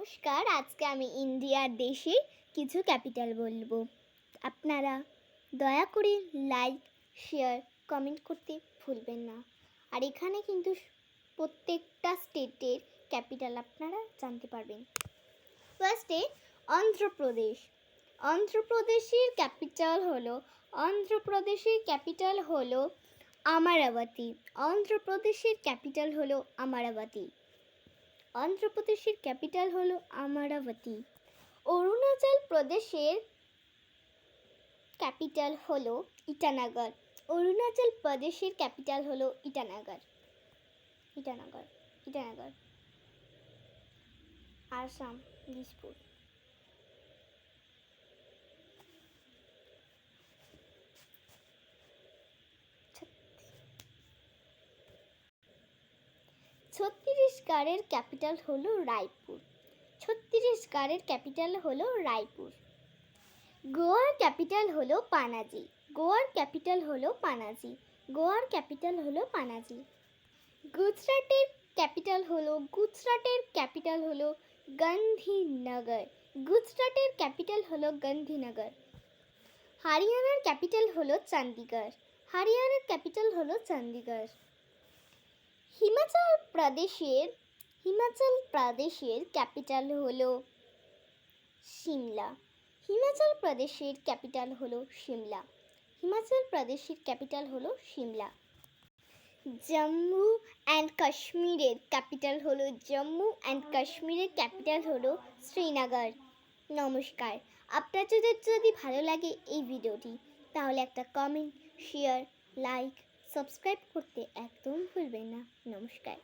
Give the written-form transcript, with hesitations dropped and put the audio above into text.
নমস্কার, আজকে আমি ইন্ডিয়ার দেশের কিছু ক্যাপিটাল বলবো। আপনারা দয়া করে লাইক, শেয়ার, কমেন্ট করতে ভুলবেন না। আর এখানে কিন্তু প্রত্যেকটা স্টেটের ক্যাপিটাল আপনারা জানতে পারবেন। ফার্স্টে অন্ধ্রপ্রদেশ। অন্ধ্রপ্রদেশের ক্যাপিটাল হলো আমারাবতী। অন্ধ্রপ্রদেশের ক্যাপিটাল হলো আমারাবতী। অন্ধ্রপ্রদেশের ক্যাপিটাল হলো আমারাবতী। অরুণাচল প্রদেশের ক্যাপিটাল হলো ইটানগর। অরুণাচল প্রদেশের ক্যাপিটাল হলো ইটানগর। আসাম, দিসপুর। ছত্তিশগড়ের ক্যাপিটাল হলো রায়পুর। ছত্তিশগড়ের ক্যাপিটাল হলো রায়পুর। গোয়ার ক্যাপিটাল হলো পানাজি। গোয়ার ক্যাপিটাল হলো পানাজি। গোয়ার ক্যাপিটাল হলো পানাজি। গুজরাটের ক্যাপিটাল হলো গান্ধীনগর। গুজরাটের ক্যাপিটাল হলো গান্ধীনগর। হরিয়ানার ক্যাপিটাল হলো চণ্ডীগড়। হরিয়ানার ক্যাপিটাল হলো চণ্ডীগড়। হিমাচল প্রদেশের ক্যাপিটাল হলো সিমলা। হিমাচল প্রদেশের ক্যাপিটাল হলো সিমলা। হিমাচল প্রদেশের ক্যাপিটাল হলো সিমলা। জম্মু অ্যান্ড কাশ্মীরের ক্যাপিটাল হলো শ্রীনগর। নমস্কার। আপনাদের যদি ভালো লাগে এই ভিডিওটি, তাহলে একটা কমেন্ট, শেয়ার, লাইক, সাবস্ক্রাইব করতে একদম ভুলবেন না। নমস্কার।